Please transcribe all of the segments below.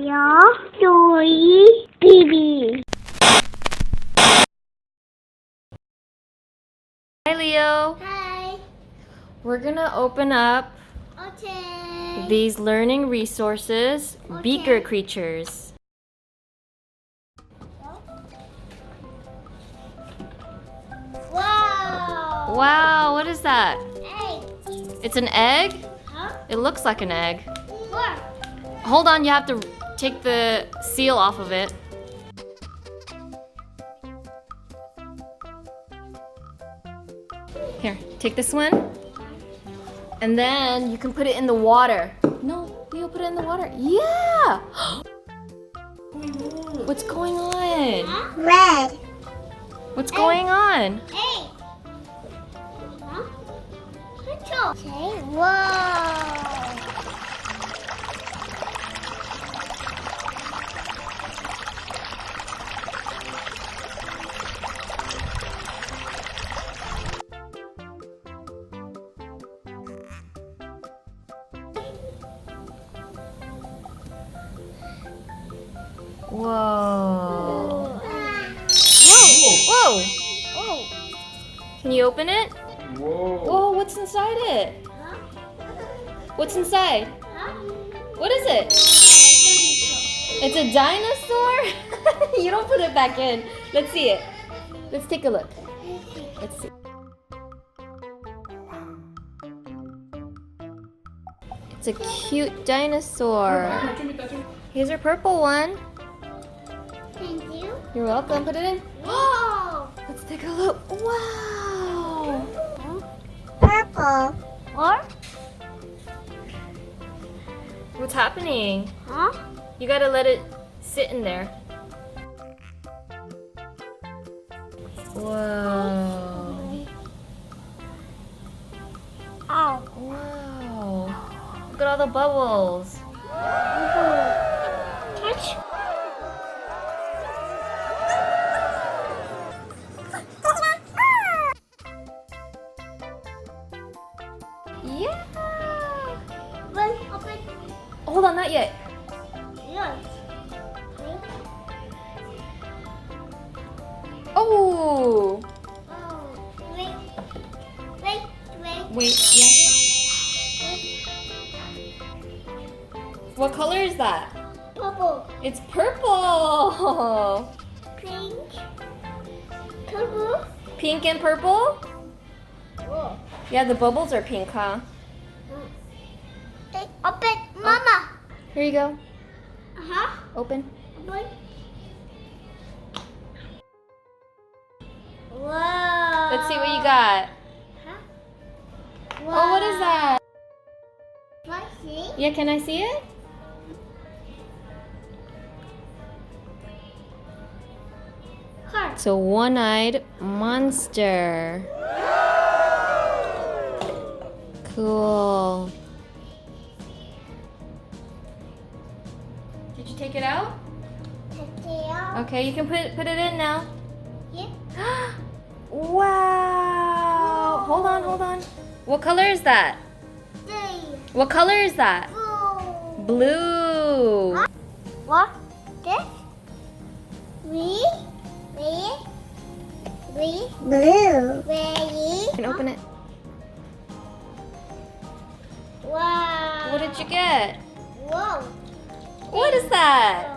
Leo, Joey, Baby. Hi, Leo. Hi. We're gonna open up Okay. these learning resources, Okay. Beaker Creatures. Wow. Wow, what is that? Egg. It's an egg? Huh? It looks like an egg. What? Hold on, you have to take the seal off of it. Here, take this one. And then you can put it in the water. No, Leo, put it in the water. Yeah! What's going on? Red. What's going on? Egg. Huh? Okay. Whoa. Whoa. Whoa! Oh. Can you open it? Whoa. Whoa, what's inside it? Huh? What's inside? Huh? What is it? It's a dinosaur? You don't put it back in. Let's see it. Let's take a look. Let's see. It's a cute dinosaur. Here's our purple one. Thank you. You're welcome. Put it in. Whoa. Let's take a look. Wow. Purple. What? What's happening? Huh? You gotta let it sit in there. Whoa. Ow. Wow. Look at all the bubbles. Touch. Yeah. Open. Hold on, not yet. Yes. Oh. Oh. Wait. Wait, yeah. What color is that? Purple. It's purple. Pink. Purple. Pink and purple? Whoa. Yeah, the bubbles are pink, huh? Open, Mama. Here you go. Uh-huh. Open. Open. Wow. Let's see what you got. Huh? Oh, what is that? What? See? Yeah, can I see it? Heart. It's a one-eyed monster. Cool. Did you take it out? Tail. Okay, you can put it in now. Yeah. Wow! Hold on. What color is that? Three. What color is that? Blue. Blue. What? This? Blue. You can open it. Wow. What did you get? Whoa. What is that?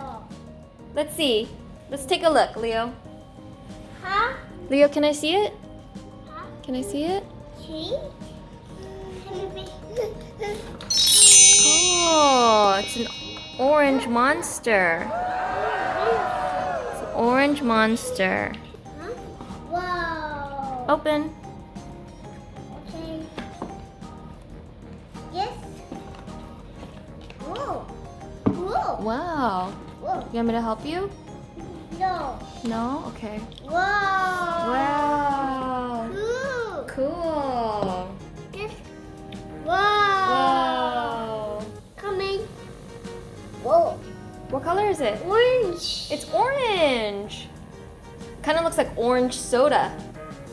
Let's see. Let's take a look, Leo. Huh? Leo, can I see it? Huh? Can I see it? Tree? Oh, it's an orange monster. It's an orange monster. Huh? Wow. Open. Okay. Yes. Whoa. Whoa. Wow. Whoa. You want me to help you? No. No? Okay. Wow. Wow. Cool. Cool. Yes. Wow. Wow. Coming. Whoa. What color is it? Orange. It's orange. Kind of looks like orange soda.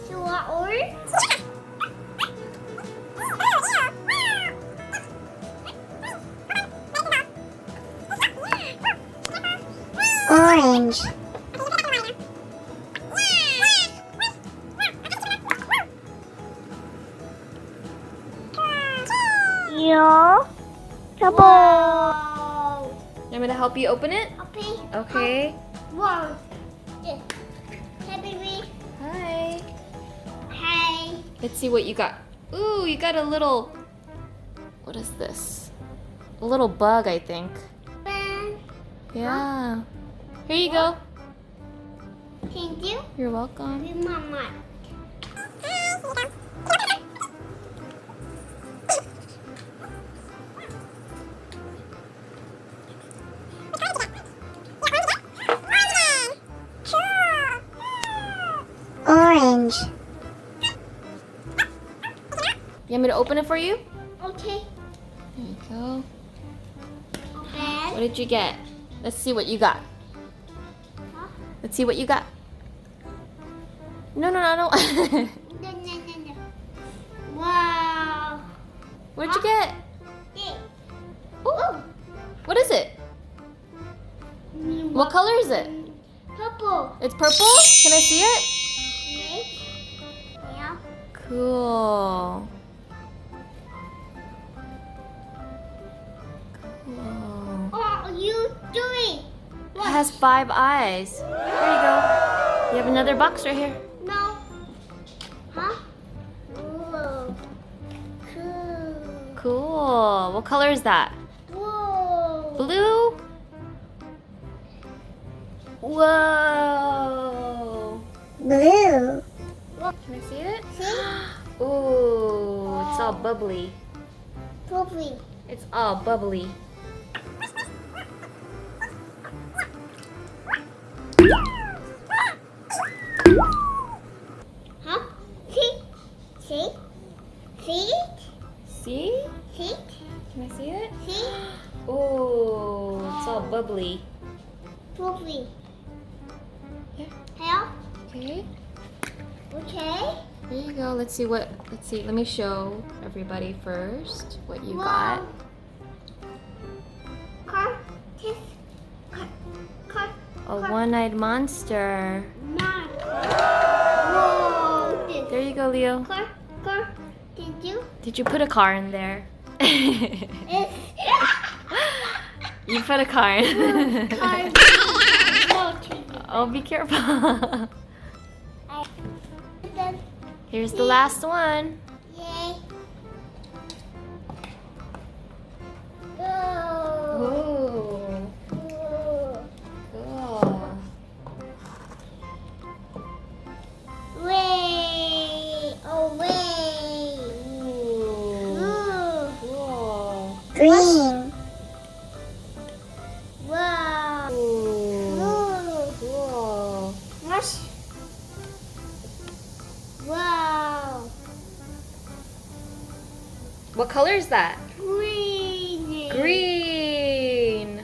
You want orange? Orange. Yeah. Wow. I'm gonna help you open it? Okay. Okay. Wow. Hey, baby. Hi. Hey. Let's see what you got. Ooh, you got a little... What is this? A little bug, I think. Ben. Yeah. Here you go. Thank you. You're welcome. With Mama. Orange. You want me to open it for you? Okay. There you go. What Ben. did you get? Let's see what you got. Huh? Let's see what you got. No. No. Wow. What did you get? Hey. Ooh. What is it? What color is it? Purple. It's purple? Can I see it? Yeah. Cool. Cool. Oh, you doing? It has 5 eyes. There you go. You have another box right here. No. Huh? Whoa. Cool. Cool. What color is that? Whoa. Blue? Whoa. Blue. Can I see it? See? Ooh, it's all bubbly. Purple. It's all bubbly. Huh? See? See? See? See? See? Can I see it? See? Ooh, it's all bubbly. Purple. Yeah. Help? Okay. Okay. There you go. Let's see. Let me show everybody first what you got. Wow. Car. Kiss. Car. A one-eyed monster. Car. Whoa. This. There you go, Leo. Car. Thank you. Did you put a car in there? It's You put a car in. car. Oh, be careful. Here's the last one. Yay. Ooh, cool. Way. Away. Ooh, cool. Green. Wow. Ooh, cool. Rush. Wow. What color is that? Green. Green.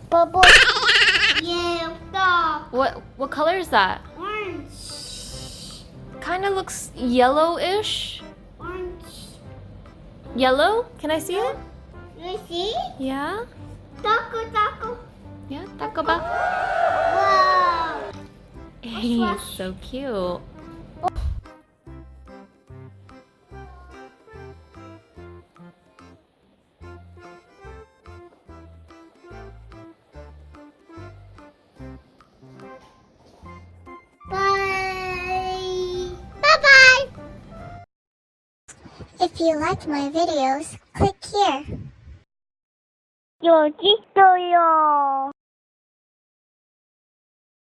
Bubble. Yellow. Dog. What color is that? Orange. Kind of looks yellowish. Orange. Yellow? Can I see it? You see? Yeah. Taco. Yeah. Taco ba. Wow. He's so cute. Bye. Bye-bye. If you liked my videos, click here. 여기 있어요.